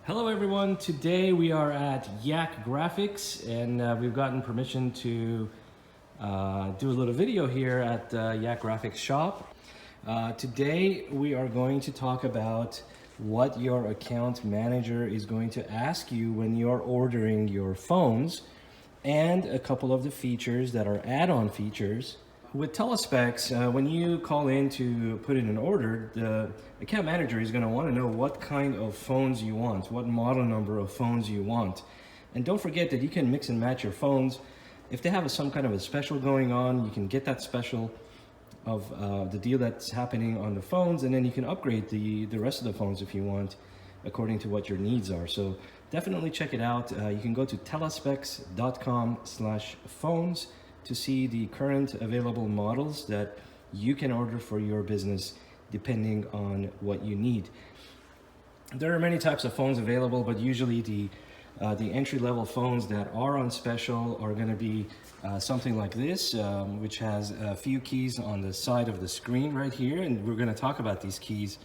Hello everyone, today we are at Yak Graphics and we've gotten permission to do a little video here at Yak Graphics shop. Today we are going to talk about what your account manager is going to ask you when you're ordering your phones and a couple of the features that are add-on features. With TELESPEX, when you call in to put in an order, the account manager is going to want to know what kind of phones you want, what model number of phones you want. And don't forget that you can mix and match your phones. If they have some kind of a special going on, you can get that special of the deal that's happening on the phones, and then you can upgrade the rest of the phones if you want, according to what your needs are. So definitely check it out. You can go to telespex.com/phones to see the current available models that you can order for your business depending on what you need. There are many types of phones available, but usually the entry-level phones that are on special are going to be something like this, which has a few keys on the side of the screen right here, and we're going to talk about these keys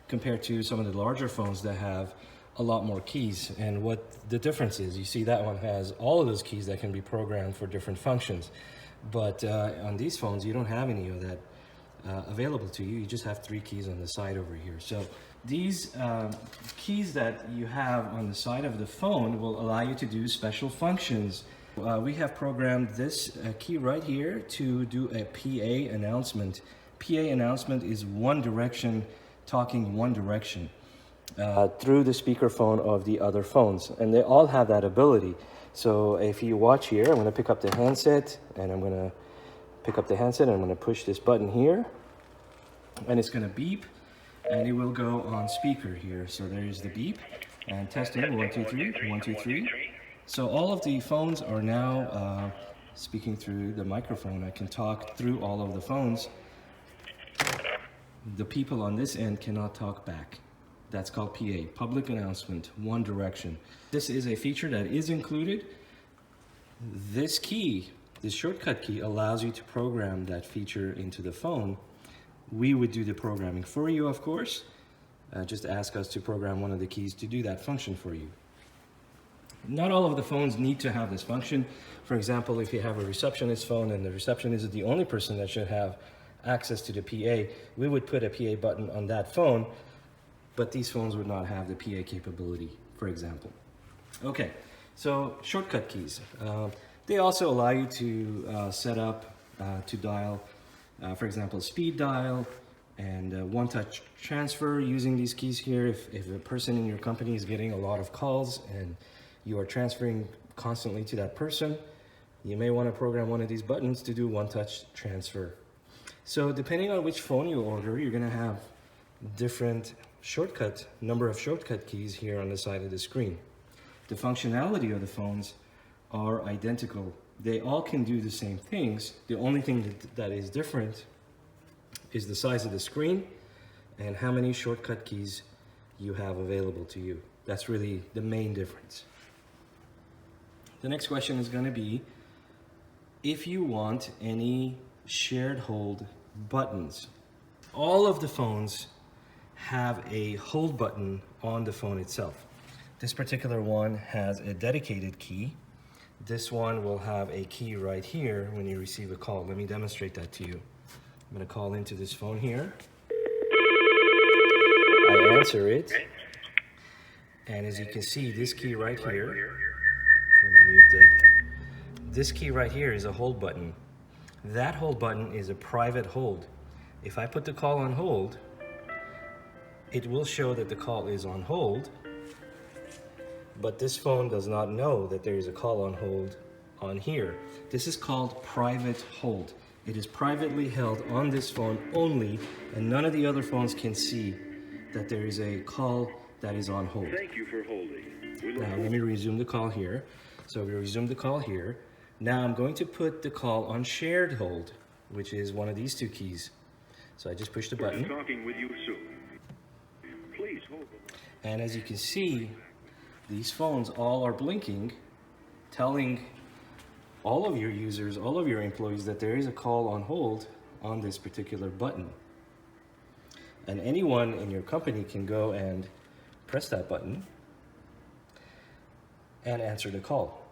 compared to some of the larger phones that have a lot more keys and what the difference is. You see that one has all of those keys that can be programmed for different functions, but on these phones you don't have any of that available to you. You just have 3 keys on the side over here. So these keys that you have on the side of the phone will allow you to do special functions. We have programmed this key right here to do a PA announcement. PA announcement is one direction, talking one direction through the speakerphone of the other phones, and they all have that ability. So if you watch here, I'm going to pick up the handset, and I'm going to push this button here, and it's going to beep, and it will go on speaker here. So there's the beep, and testing 1 2 3 1 2 3. So all of the phones are now speaking through the microphone. I can talk through all of the phones. The people on this end cannot talk back. That's called PA, public announcement, one direction. This is a feature that is included. This key, this shortcut key, allows you to program that feature into the phone. We would do the programming for you, of course. Just ask us to program one of the keys to do that function for you. Not all of the phones need to have this function. For example, if you have a receptionist phone and the receptionist is the only person that should have access to the PA, we would put a PA button on that phone, but these phones would not have the PA capability, for example. Okay, so shortcut keys. They also allow you to set up to dial, for example, speed dial and one-touch transfer using these keys here. If a person in your company is getting a lot of calls and you are transferring constantly to that person, you may want to program one of these buttons to do one-touch transfer. So depending on which phone you order, you're going to have different number of shortcut keys here on the side of the screen. The functionality of the phones are identical. They all can do the same things. The only thing that is different is the size of the screen and how many shortcut keys you have available to you. That's really the main difference. The next question is going to be if you want any shared hold buttons. All of the phones have a hold button on the phone itself. This particular one has a dedicated key. This one will have a key right here when you receive a call. Let me demonstrate that to you. I'm going to call into this phone here. I answer it, and as you can see, this key right here, let me mute this key right here is a hold button. That hold button is a private hold. If I put the call on hold, it will show that the call is on hold, but this phone does not know that there is a call on hold on here. This is called private hold. It is privately held on this phone only, and none of the other phones can see that there is a call that is on hold. Thank you for holding. Now let me resume the call here. So we resume the call here. Now I'm going to put the call on shared hold, which is one of these 2 keys. So I just push the button. Talking with you soon. Please hold. And as you can see, these phones all are blinking, telling all of your users, all of your employees that there is a call on hold on this particular button. And anyone in your company can go and press that button and answer the call.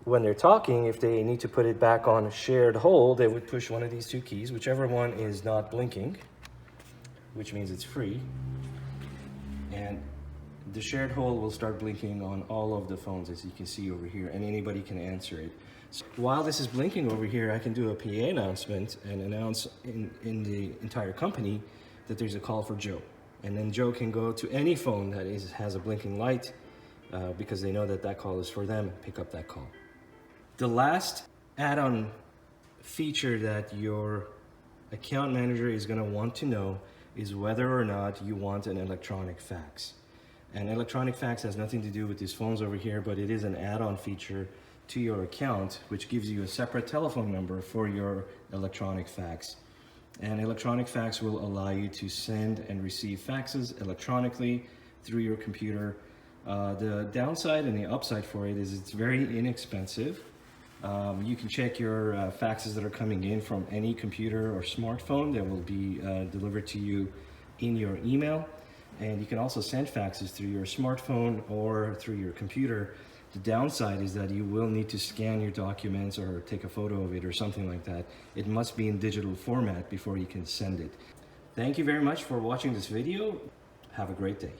When they're talking, if they need to put it back on shared hold, they would push one of these two keys, whichever one is not blinking, which means it's free, and the shared hold will start blinking on all of the phones, as you can see over here, and anybody can answer it. So while this is blinking over here, I can do a PA announcement and announce in the entire company that there's a call for Joe. And then Joe can go to any phone that has a blinking light because they know that that call is for them, and pick up that call. The last add-on feature that your account manager is going to want to know is whether or not you want an electronic fax. And electronic fax has nothing to do with these phones over here, but it is an add-on feature to your account, which gives you a separate telephone number for your electronic fax. And electronic fax will allow you to send and receive faxes electronically through your computer. The downside and the upside for it is it's very inexpensive. You can check your faxes that are coming in from any computer or smartphone that will be delivered to you in your email. And you can also send faxes through your smartphone or through your computer. The downside is that you will need to scan your documents or take a photo of it or something like that. It must be in digital format before you can send it. Thank you very much for watching this video. Have a great day.